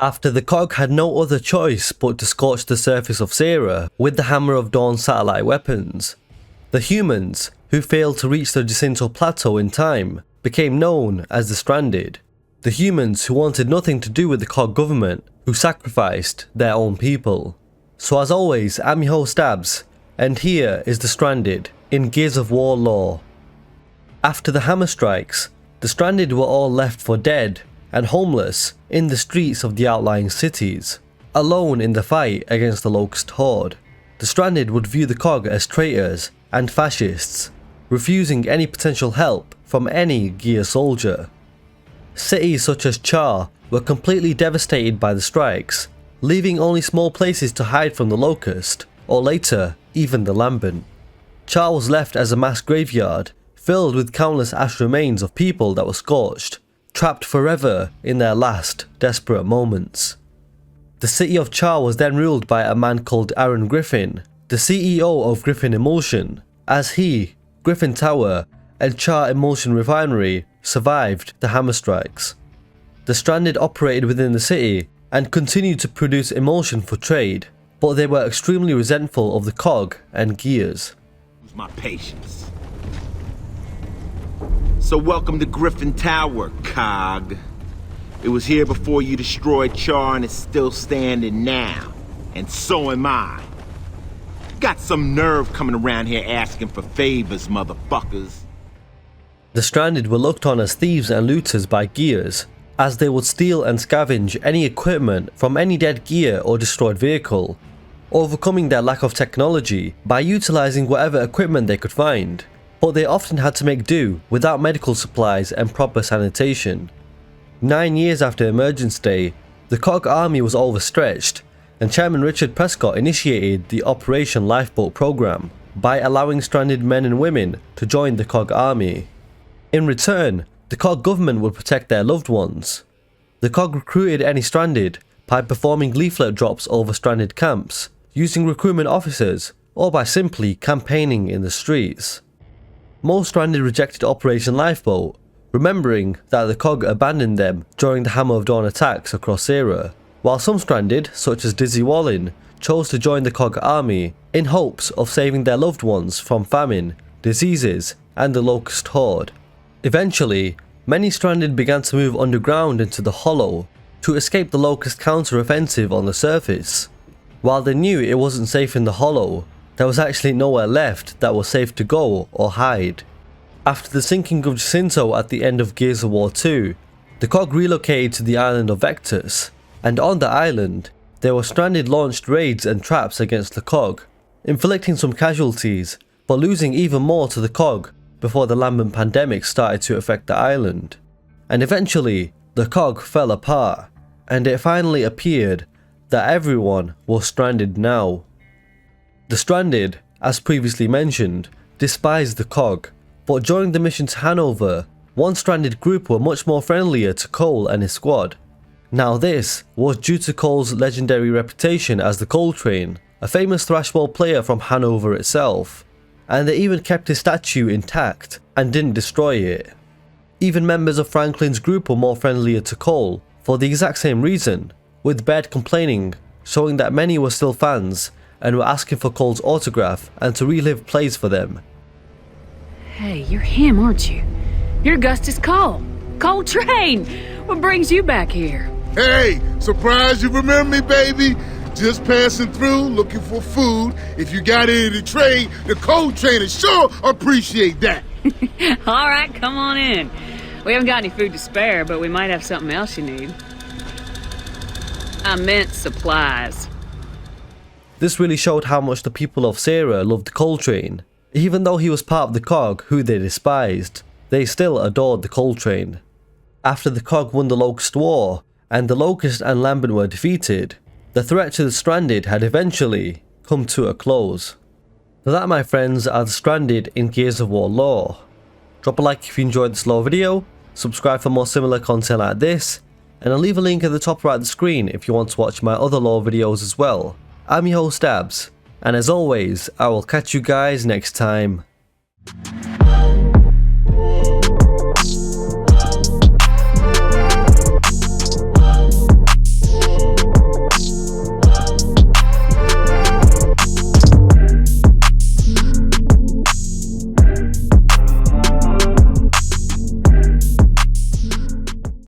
After the COG had no other choice but to scorch the surface of Sera with the Hammer of Dawn satellite weapons, the humans, who failed to reach the Jacinto Plateau in time, became known as the Stranded. The humans who wanted nothing to do with the COG government, who sacrificed their own people. So as always, I'm your host Abz, and here is the Stranded in Gears of War lore. After the hammer strikes, the Stranded were all left for dead and homeless in the streets of the outlying cities, alone in the fight against the Locust Horde. The Stranded would view the COG as traitors and fascists, refusing any potential help from any Gear soldier. Cities such as Char were completely devastated by the strikes, leaving only small places to hide from the Locust, or later, even the Lambent. Char was left as a mass graveyard, filled with countless ash remains of people that were scorched, trapped forever in their last, desperate moments. The city of Char was then ruled by a man called Aaron Griffin, the CEO of Griffin Emulsion, as he, Griffin Tower, and Char Emulsion Refinery survived the hammer strikes. The Stranded operated within the city and continued to produce emulsion for trade, but they were extremely resentful of the COG and Gears. Lose my patience. So welcome to Griffin Tower, COG. It was here before you destroyed Char and it's still standing now. And so am I. Got some nerve coming around here asking for favors, motherfuckers. The Stranded were looked on as thieves and looters by Gears, as they would steal and scavenge any equipment from any dead gear or destroyed vehicle, overcoming their lack of technology by utilising whatever equipment they could find. But they often had to make do without medical supplies and proper sanitation. 9 years after Emergence Day, the COG army was overstretched, and Chairman Richard Prescott initiated the Operation Lifeboat program by allowing stranded men and women to join the COG army. In return, the COG government would protect their loved ones. The COG recruited any stranded by performing leaflet drops over stranded camps, using recruitment officers, or by simply campaigning in the streets. Most stranded rejected Operation Lifeboat, remembering that the COG abandoned them during the Hammer of Dawn attacks across Sera, while some stranded, such as Dizzy Wallin, chose to join the COG army in hopes of saving their loved ones from famine, diseases, and the Locust Horde. Eventually, many stranded began to move underground into the Hollow to escape the Locust counter-offensive on the surface. While they knew it wasn't safe in the Hollow, there was actually nowhere left that was safe to go or hide. After the sinking of Jacinto at the end of Gears of War 2, the COG relocated to the island of Vectus, and on the island, there were stranded launched raids and traps against the COG, inflicting some casualties, but losing even more to the COG before the Lambent pandemic started to affect the island. And eventually, the COG fell apart, and it finally appeared that everyone was stranded now. The Stranded, as previously mentioned, despised the COG, but during the mission to Hanover, one stranded group were much more friendlier to Cole and his squad. Now this was due to Cole's legendary reputation as the Cole Train, a famous thrashball player from Hanover itself, and they even kept his statue intact and didn't destroy it. Even members of Franklin's group were more friendlier to Cole for the exact same reason, with Baird complaining, showing that many were still fans and were asking for Cole's autograph and to relive plays for them. Hey, you're him, aren't you? You're Augustus Cole. Cole Train! What brings you back here? Hey, surprised you remember me, baby. Just passing through, looking for food. If you got any to trade, the Cole Train is sure appreciate that. All right, come on in. We haven't got any food to spare, but we might have something else you need. I meant supplies. This really showed how much the people of Sera loved the Cole Train. Even though he was part of the COG who they despised, they still adored the Cole Train. After the COG won the Locust War, and the Locust and Lambent were defeated, the threat to the Stranded had eventually come to a close. So that, my friends, are the Stranded in Gears of War lore. Drop a like if you enjoyed this lore video, subscribe for more similar content like this, and I'll leave a link at the top right of the screen if you want to watch my other lore videos as well. I'm your host Abz, and as always, I will catch you guys next time.